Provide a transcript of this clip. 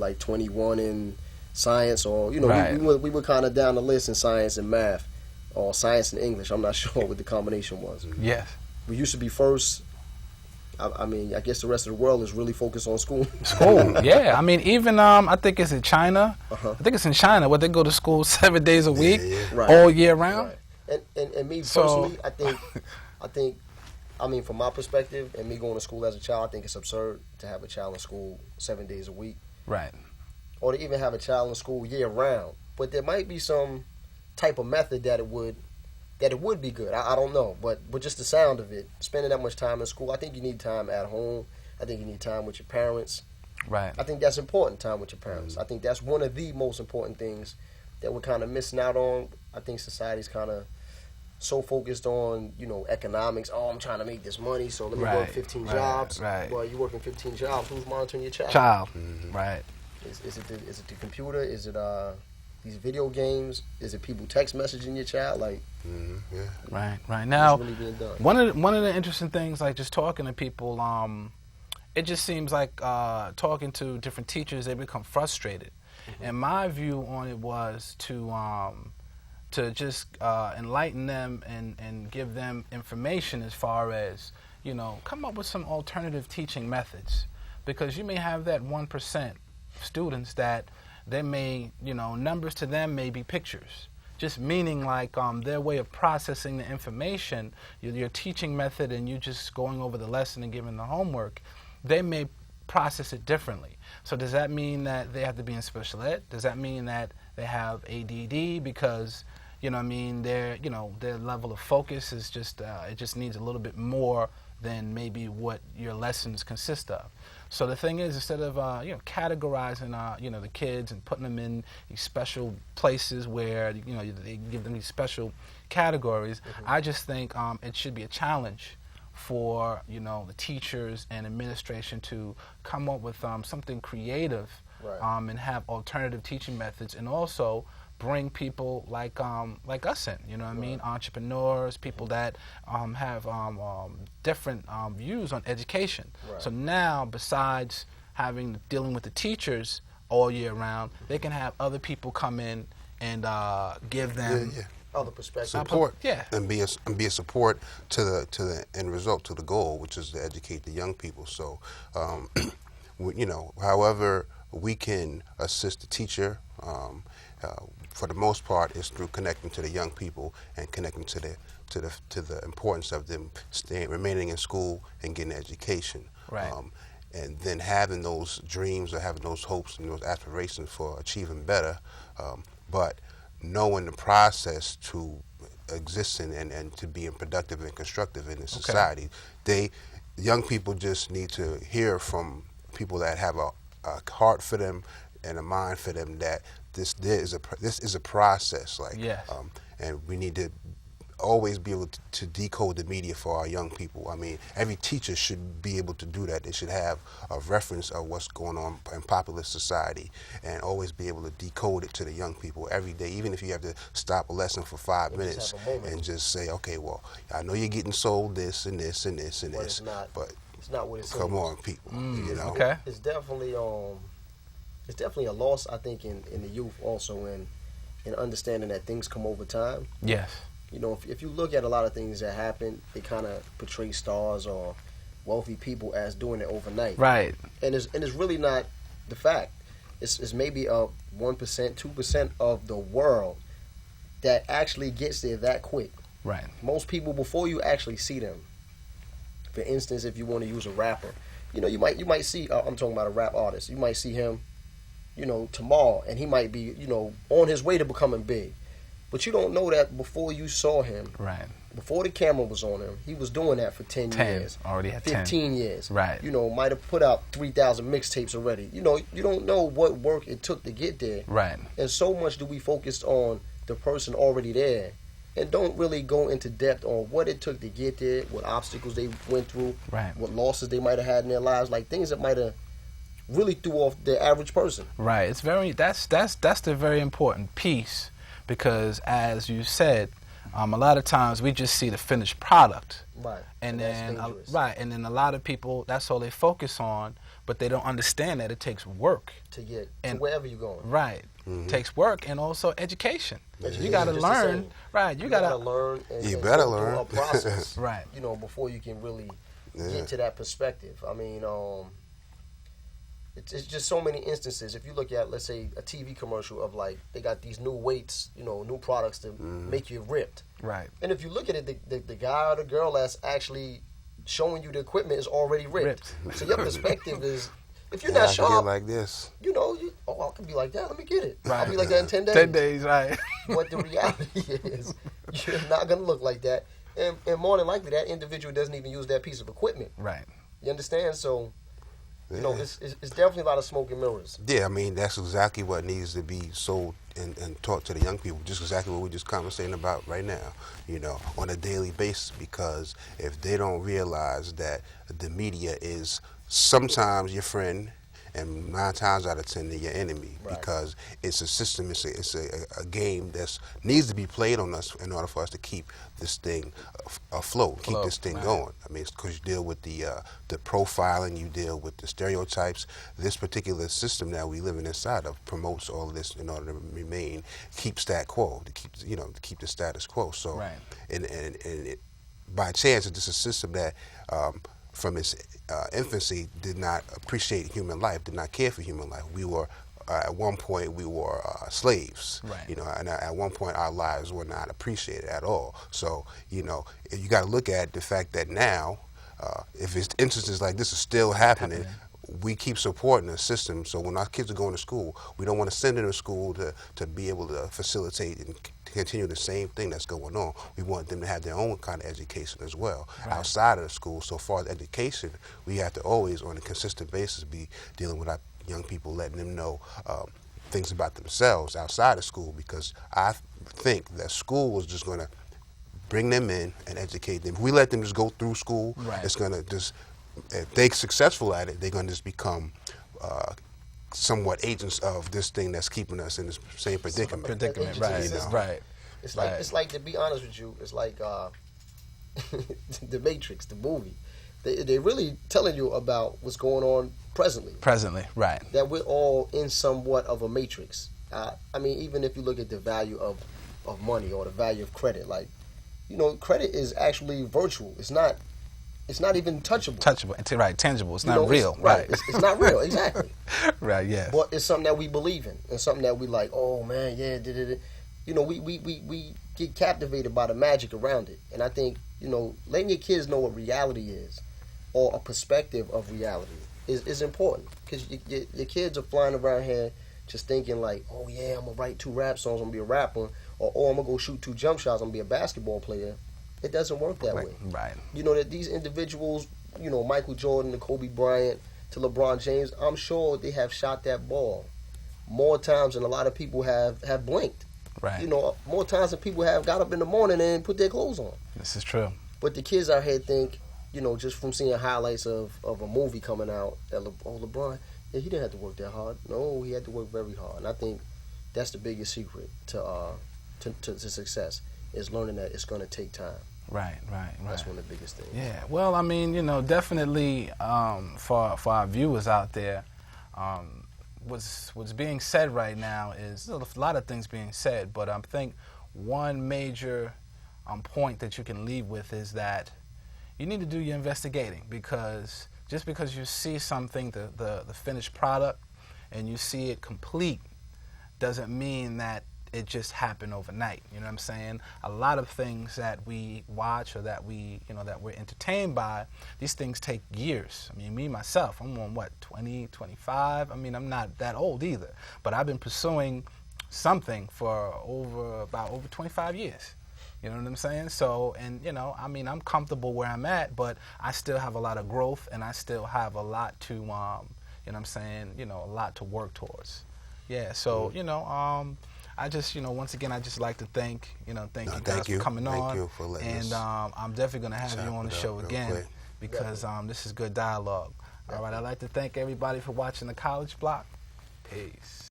like 21 in science, or Right. we were kind of down the list in science and math, or science and English. I'm not sure what the combination was. Yes. We used to be first. I mean, I guess the rest of the world is really focused on school. School, yeah. I mean, even I think it's in China. Uh-huh. I think it's in China where they go to school 7 days a week, Right. all year round. Right. And me So- personally, I mean, from my perspective, and me going to school as a child, I think it's absurd to have a child in school 7 days a week, Right. or to even have a child in school year round. But there might be some type of method that it would be good. I don't know, but just the sound of it, spending that much time in school, I think you need time at home. I think you need time with your parents. Right. I think that's important, time with your parents. I think that's one of the most important things that we're kind of missing out on. I think society's kind of so focused on, economics. Oh, I'm trying to make this money, so let me work 15 jobs. Right. Well, you're working 15 jobs. Who's monitoring your child? Right. Is it the computer? Is it these video games? Is it people text messaging your child? Like, Right. Now, what's really being done? one of the interesting things, like just talking to people, it just seems like talking to different teachers, they become frustrated. And my view on it was to just enlighten them and give them information as far as, come up with some alternative teaching methods. Because you may have that 1% students that they may, numbers to them may be pictures. Just meaning like their way of processing the information, your teaching method, and you just going over the lesson and giving the homework, they may process it differently. So does that mean that they have to be in special ed? Does that mean that they have ADD because, their level of focus is just, it just needs a little bit more than maybe what your lessons consist of. So the thing is, instead of categorizing the kids and putting them in these special places where they give them these special categories, I just think it should be a challenge for the teachers and administration to come up with something creative, and have alternative teaching methods, and also bring people like us in, entrepreneurs, people that have different views on education. So now, besides dealing with the teachers all year round, they can have other people come in and give them other perspectives. Support, and be a support to the end result, to the goal, which is to educate the young people. So, however we can assist the teacher, for the most part, is through connecting to the young people and connecting to the importance of them remaining in school and getting education. Right. And then having those dreams or having those hopes and those aspirations for achieving better, but knowing the process to existing and to being productive and constructive in the society. Young people just need to hear from people that have a heart for them and a mind for them that this is a process, and we need to always be able to decode the media for our young people. I mean, every teacher should be able to do that. They should have a reference of what's going on in popular society and always be able to decode it to the young people every day, even if you have to stop a lesson for 5 minutes and just say, okay, well, I know you're getting sold this and this and this and this, but it's not what it come on, people. Okay. It's definitely a loss, I think, in the youth also, in understanding that things come over time. Yes. If you look at a lot of things that happen, they kind of portray stars or wealthy people as doing it overnight. Right. And it's really not the fact. It's maybe 1%, 2% of the world that actually gets there that quick. Right. Most people, before you actually see them, for instance, if you want to use a rapper, you might see, I'm talking about a rap artist, you might see him, tomorrow, and he might be, on his way to becoming big. But you don't know that before you saw him, before the camera was on him, he was doing that for 10 years. Already had 15 years. Right. Might have put out 3,000 mixtapes already. You don't know what work it took to get there. Right. And so much do we focus on the person already there and don't really go into depth on what it took to get there, what obstacles they went through, what losses they might have had in their lives, like things that might have really threw off the average person. Right. It's that's the very important piece. Because, as you said, a lot of times we just see the finished product, right? And then, and then a lot of people, that's all they focus on. but they don't understand that it takes work to get and to wherever you're going. Right. Mm-hmm. Takes work and also education. Education. You got to Just learn. the same. Right. You got to learn. And, you and better go through learn a process. Right. You know, before you can really Yeah. get to that perspective. I mean, it's just so many instances. If you look at, let's say, a TV commercial of like they got these new weights, you know, new products to make you ripped. Right. And if you look at it, the guy or the girl that's actually showing you the equipment is already ripped. So your perspective is, if you're Yeah, not I can get sharp, like this. you know, I can be like that. Let me get it. Right. I'll be like that in 10 days. 10 days, right. But the reality is, you're not going to look like that. And more than likely, that individual doesn't even use that piece of equipment. Right. You understand? So, you know, Yeah. it's definitely a lot of smoke and mirrors. Yeah, I mean, that's exactly what needs to be sold and taught to the young people, just exactly what we're just conversating about right now, you know, on a daily basis, because if they don't realize that the media is sometimes your friend and 9 times out of 10 they're your enemy, Right. because it's a system, it's a game that needs to be played on us in order for us to keep this thing afloat, keep this thing right. going. I mean, because you deal with the profiling, you deal with the stereotypes. This particular system that we live inside of promotes all of this in order to remain, keep stat quo, to keep, you know, to keep the status quo. So, Right. and it, by chance, it's just a system that from its infancy did not appreciate human life, did not care for human life. We were at one point we were slaves, Right. you know, and at one point our lives were not appreciated at all. So, you know, you got to look at the fact that now, if it's instances like this is still happening, we keep supporting the system. So when our kids are going to school, we don't want to send them to school to be able to facilitate and continue the same thing that's going on. We want them to have their own kind of education as well, Right. outside of the school. So far as education, we have to always, on a consistent basis, be dealing with our young people, letting them know things about themselves outside of school, because I think that school is just going to bring them in and educate them. If we let them just go through school, Right. it's going to just, if they're successful at it, they're going to just become somewhat agents of this thing that's keeping us in this same predicament. Predicament, Agents of right. the You know. system. Right. It's like Right. it's like, to be honest with you, it's like the Matrix, the movie. They're really telling you about what's going on presently. Presently, right. That we're all in somewhat of a matrix. I mean, even if you look at the value of money or the value of credit, like, you know, credit is actually virtual. It's not even touchable. Touchable, right? Tangible. It's You not know, real, right? It's not real, exactly. Right. Yes. But it's something that we believe in, and something that we like. Oh man, yeah, you know, we get captivated by the magic around it. And I think, you know, letting your kids know what reality is, or a perspective of reality, is important, because your kids are flying around here just thinking like, oh yeah, I'm gonna write 2 rap songs, I'm gonna be a rapper, or oh, I'm gonna go shoot 2 jump shots, I'm gonna be a basketball player. It doesn't work that way. Right. You know, that these individuals, you know, Michael Jordan to Kobe Bryant to LeBron James, I'm sure they have shot that ball more times than a lot of people have blinked. Right. You know, more times than people have got up in the morning and put their clothes on. This is true. But the kids out here think, you know, just from seeing highlights of a movie coming out, that LeBron, yeah, he didn't have to work that hard. No, he had to work very hard. And I think that's the biggest secret to success, is learning that it's going to take time. Right. That's one of the biggest things. Yeah. Well, I mean, you know, definitely for our viewers out there, what's being said right now is a lot of things being said, but I think one major point that you can leave with is that you need to do your investigating, because just because you see something, the finished product, and you see it complete, doesn't mean that it just happened overnight. You know what I'm saying? A lot of things that we watch or that we, you know, that we're entertained by, these things take years. I mean, me, myself, I'm on, 20, 25? I mean, I'm not that old either. But I've been pursuing something for over 25 years. You know what I'm saying? So, and, you know, I mean, I'm comfortable where I'm at, but I still have a lot of growth, and I still have a lot to, you know what I'm saying, you know, a lot to work towards. Yeah, so, you know, I just, you know, once again, I just like to thank you guys for coming on. Thank you for letting and us I'm definitely going to have you on the show again, quick. because this is good dialogue. All right, I'd like to thank everybody for watching the College Block. Peace.